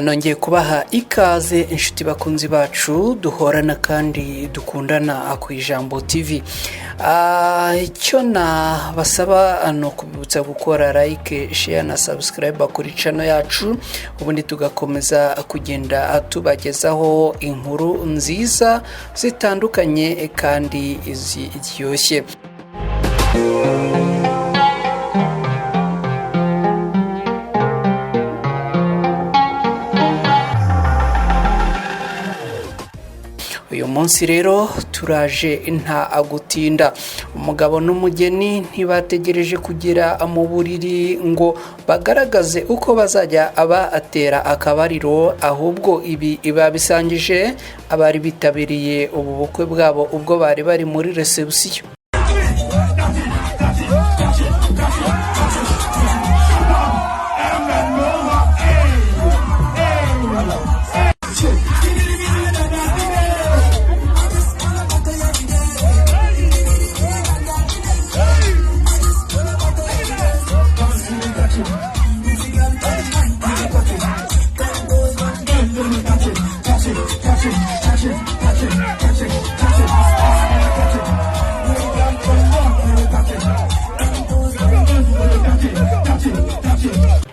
nongeye kubaha ikaze inshuti bakunzi bacu duhorana kandi dukundana ku Ijambo TV. Icyo basaba no kubibutsa gukora like, share na subscribe kuri channel yacu, ubundi tugakomeza kugenda tubagezaho inkuru nziza zitandukanye kandi ziryoshye. Uyu munsi rero turaje nta agutinda. Umugabo n'umugeni ntibategereje kugera mu buriri ngo bagaragaze uko bazajya atera akabariro, ahubwo ibi babisangije abari bitabiriye ubu bukwe bwabo ubwo bari bari muri reception.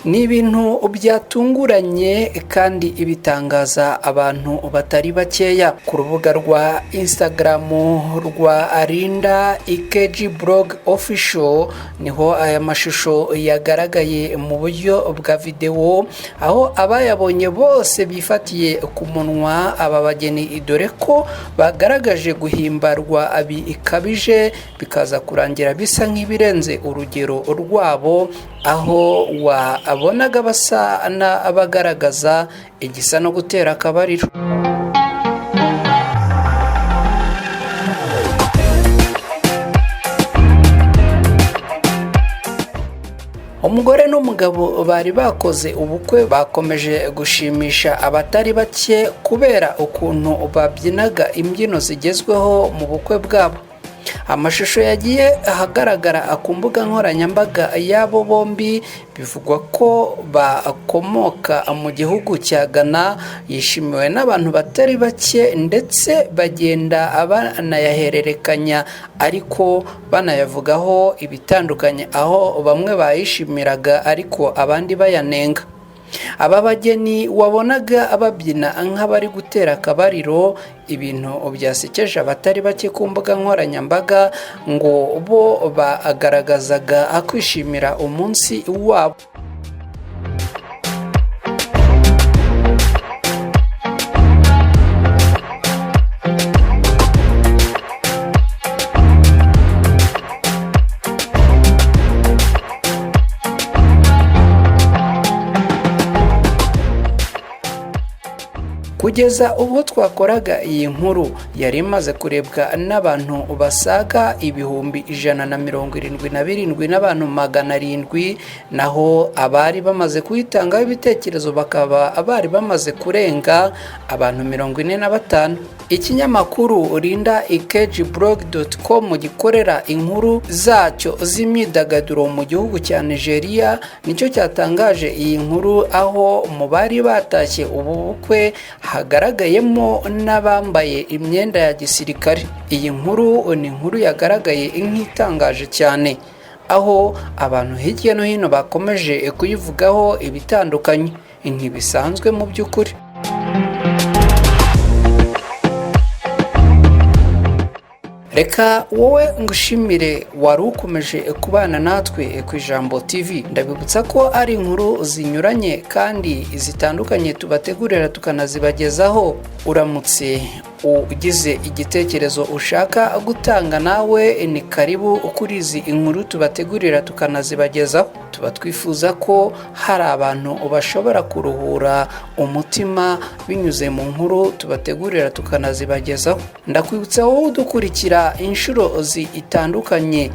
Ni ibintu byatunguranye kandi ibitangaza abantu batari bakeya. Ku rubuga rwa Instagram rwa Arinda Ikeji Blog Official niho aya mashusho yagaragaye mu buryo bwa video, aho abayabonye bose bifatiye ku munwa aba bageni, dore ko bagaragaje guhimbarwa ikabije bikaza kurangira bisa nk'ibirenze urugero rwabo, aho abonaga basa n'abagaragaza igisa no gutera akabariro. Umugore n'umugabo bari bakoze ubukwe bakomeje gushimisha abatari bake kubera ukuntu babyinaga imbyino zigezweho mu bukwe bwabo. Amashusho yagiye ahagaragara ku mbuga nkoranyambaga yabo bombi bivugwa ko bakomoka mu gihugu cya Ghana, yishimiwe n'abantu batari bake ndetse bagenda banayahererekanya ariko banayavugaho ibitandukanye, aho bamwe bayishimiraga ariko abandi bayanenga. Aba bageni wabonaga ababyina nk'abari gutera akabariro, ibintu byasekeje abatari bake ku mbuga nkoranyambaga ngo bo bagaragazaga kwishimira umunsi wabo. Kugeza ubwo twakoraga iyi nkuru yari imaze kurebwa n'abantu basaga ibihumbi 177 n'abantu 700, naho abari bamaze kuyitangaho ibitekerezo bakaba abari bamaze kurenga abantu 45. Ikinyamakuru rindaikejiblog.com gikorera inkuru zacyo z'imyidagaduro mu gihugu cya Nigeria nicyo cyatangaje iyi nkuru, aho mu bari batashye ubu bukwe hagaragayemo n'abambaye imyenda ya gisirikare. Iyi nkuru ni inkuru yagaragaye nk'itangaje cyane, aho abantu hirya no hino bakomeje kuyivugaho ibitandukanye ntibisanzwe mu by'ukuri. Reka wowe ngushimire wari ukomeje kubana natwe ku Ijambo TV. Ndabibutsa ko ari inkuru zinyuranye kandi zitandukanye tubategurira tukanazibagezaho. Uramutse ugize igitekerezo ushaka gutanga, nawe ni karibu kuri izi inkuru tubategurira tukanazibagezaho. Tuba twifuza ko hari abantu bashobora kuruhura umutima binyuze mu nkuru tubategurira tukanazibagezaho. Ndakwibutsa wowe udukurikira inshuro zitandukanye,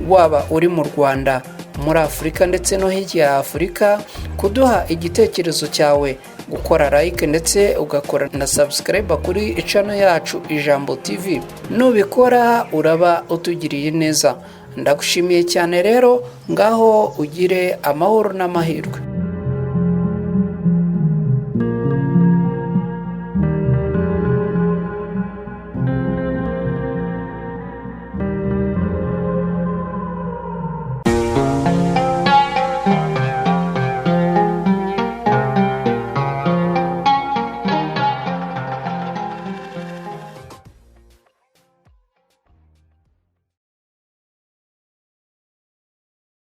waba uri mu Rwanda, muri Afurika ndetse no hirya ya Afurika, kuduha igitekerezo cyawe, gukora like ndetse ugakora na subscribe kuri channel yacu Ijambo TV. Nubikora uraba utugiriye neza. Ndagushimiye cyane rero, ngaho ugire amahoro n'amahirwe.